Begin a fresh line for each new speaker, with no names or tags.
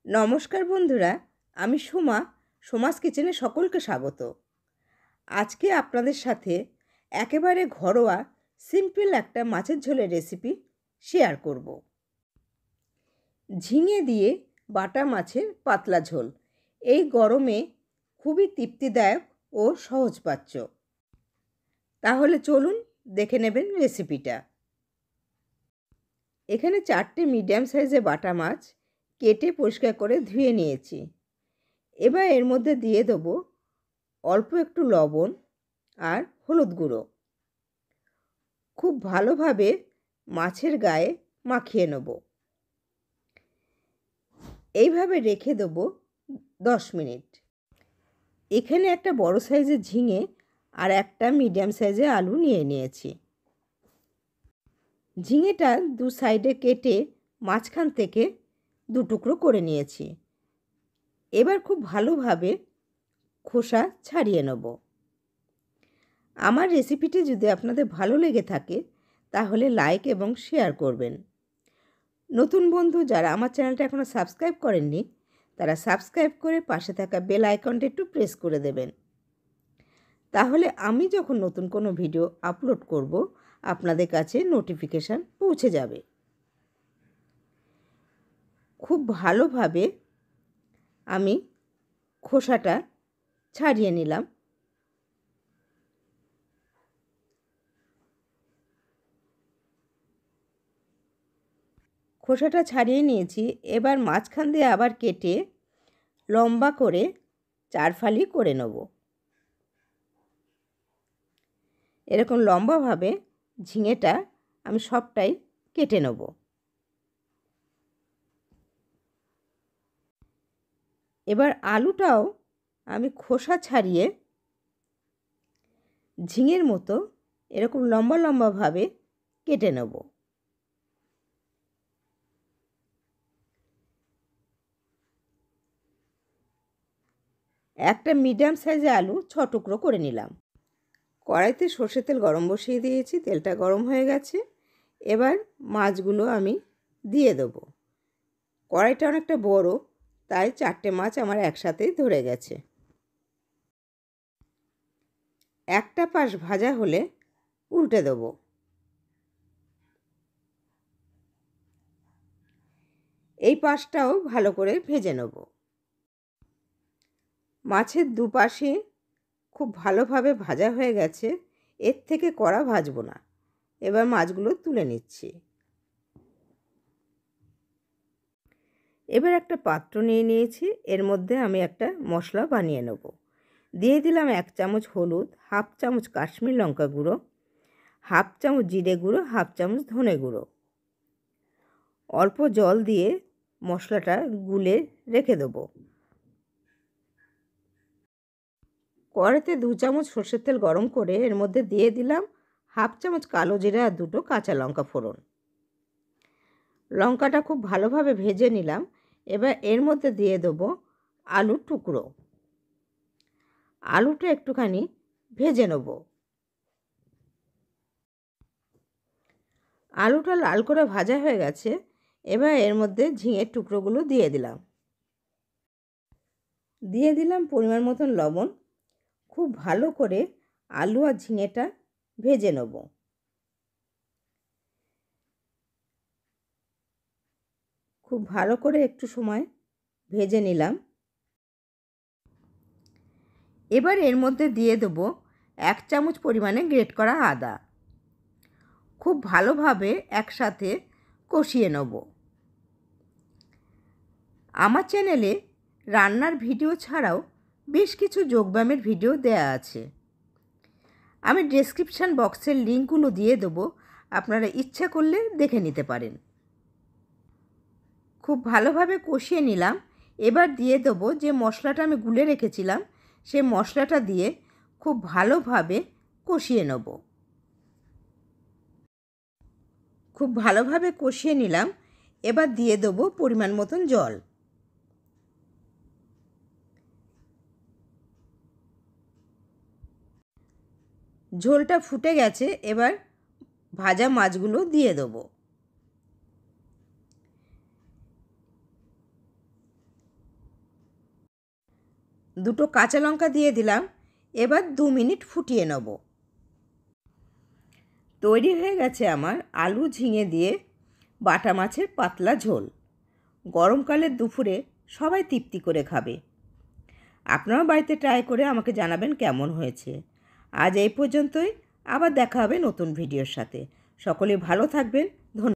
নমস্কার বন্ধুরা, আমি সুমা। সোমাস কিচেনে সকলকে স্বাগত। আজকে আপনাদের সাথে একেবারে ঘরোয়া সিম্পল একটা মাছের ঝোলের রেসিপি শেয়ার করব। ঝিঙে দিয়ে বাটা মাছের পাতলা ঝোল এই গরমে খুবই তৃপ্তিদায়ক ও সহজপাচ্য। তাহলে চলুন দেখে নেবেন রেসিপিটা। এখানে 4টে মিডিয়াম সাইজে বাটা মাছ কেটে পরিষ্কার করে ধুয়ে নিয়েছি। এবার এর মধ্যে দিয়ে দেবো অল্প একটু লবণ আর হলুদ গুঁড়ো। খুব ভালোভাবে মাছের গায়ে মাখিয়ে নেব। এইভাবে রেখে দেবো 10 মিনিট। এখানে একটা বড় সাইজের ঝিঙে আর একটা মিডিয়াম সাইজের আলু নিয়ে নিয়েছি। ঝিঙেটা দু সাইডে কেটে মাঝখান থেকে 2 টুকরো করে নিয়েছি। এবার খুব ভালোভাবে খোসা ছাড়িয়ে নেব। আমার রেসিপিটি যদি আপনাদের ভালো লেগে থাকে তাহলে লাইক এবং শেয়ার করবেন। নতুন বন্ধু যারা আমার চ্যানেলটা এখনও সাবস্ক্রাইব করেননি তারা সাবস্ক্রাইব করে পাশে থাকা বেল আইকনটা একটু প্রেস করে দেবেন। তাহলে আমি যখন নতুন কোনো ভিডিও আপলোড করব আপনাদের কাছে নোটিফিকেশান পৌঁছে যাবে। খুব ভালোভাবে আমি খোসাটা ছাড়িয়ে নিলাম। খোসাটা ছাড়িয়ে নিয়েছি। এবার মাঝখান দিয়ে আবার কেটে লম্বা করে 4 ফালি করে নেব। এরকম লম্বাভাবে ঝিঙেটা আমি সবটাই কেটে নেব। এবার আলুটাও আমি খোসা ছাড়িয়ে ঝিঙের মতো এরকম লম্বা লম্বাভাবে কেটে নেব। একটা মিডিয়াম সাইজের আলু 6 টুকরো করে নিলাম। কড়াইতে সর্ষের তেল গরম বসিয়ে দিয়েছি। তেলটা গরম হয়ে গেছে। এবার মাছগুলো আমি দিয়ে দেবো। কড়াইটা অনেকটা বড়, তাই 4টে মাছ আমার একসাথেই ধরে গেছে। একটা পাশ ভাজা হলে উল্টে দেবো। এই পাশটাও ভালো করে ভেজে নেব। মাছের দুপাশে খুব ভালোভাবে ভাজা হয়ে গেছে। এর থেকে কড়া ভাজবো না। এবার মাছগুলো তুলে নিচ্ছি। এবার একটা পাত্র নিয়ে নিয়েছি। এর মধ্যে আমি একটা মশলা বানিয়ে নেব। দিয়ে দিলাম 1 চামচ হলুদ, 1/2 চামচ কাশ্মীর লঙ্কা গুঁড়ো, 1/2 চামচ জিরে গুঁড়ো, 1/2 চামচ ধনে গুঁড়ো। অল্প জল দিয়ে মশলাটা গুলে রেখে দেবো। কড়াইতে 2 চামচ সর্ষের তেল গরম করে এর মধ্যে দিয়ে দিলাম 1/2 চামচ কালো জিরা আর 2টো কাঁচা লঙ্কা ফোড়ন। লঙ্কাটা খুব ভালোভাবে ভেজে নিলাম। এবার এর মধ্যে দিয়ে দেবো আলুর টুকরো। আলুটা একটুখানি ভেজে নেব। আলুটা লাল করে ভাজা হয়ে গেছে। এবার এর মধ্যে ঝিঙের টুকরোগুলো দিয়ে দিলাম। দিয়ে দিলাম পরিমাণ মতন লবণ। খুব ভালো করে আলু আর ঝিঙেটা ভেজে নেব। খুব ভালো করে একটু সময় ভেজে নিলাম। এবার এর মধ্যে দিয়ে দেবো 1 চামচ পরিমাণে গ্রেট করা আদা। খুব ভালোভাবে একসাথে কষিয়ে নেব। আমার চ্যানেলে রান্নার ভিডিও ছাড়াও বেশ কিছু যোগব্যায়ামের ভিডিও দেয়া আছে। আমি ডেসক্রিপশান বক্সের লিঙ্কগুলো দিয়ে দেবো, আপনারা ইচ্ছা করলে দেখে নিতে পারেন। খুব ভালোভাবে কষিয়ে নিলাম। এবার দিয়ে দেবো যে মশলাটা আমি গুলে রেখেছিলাম সেই মশলাটা দিয়ে খুব ভালোভাবে কষিয়ে নেব। খুব ভালোভাবে কষিয়ে নিলাম। এবার দিয়ে দেবো পরিমাণ মতন জল। ঝোলটা ফুটে গেছে। এবার ভাজা মাছগুলো দিয়ে দেবো। দুটো কাঁচা লঙ্কা দিয়ে দিলাম। এবার 2 মিনিট ফুটিয়ে নেব। তৈরি হয়ে গেছে আমার আলু ঝিঙে দিয়ে বাটা মাছের পাতলা ঝোল। গরমকালের দুপুরে সবাই তৃপ্তি করে খাবে। আপনারাও বাড়িতে ট্রাই করে আমাকে জানাবেন কেমন হয়েছে। আজ এই পর্যন্তই, আবার দেখা হবে নতুন ভিডিওর সাথে। সকলে ভালো থাকবেন। ধন্যবাদ।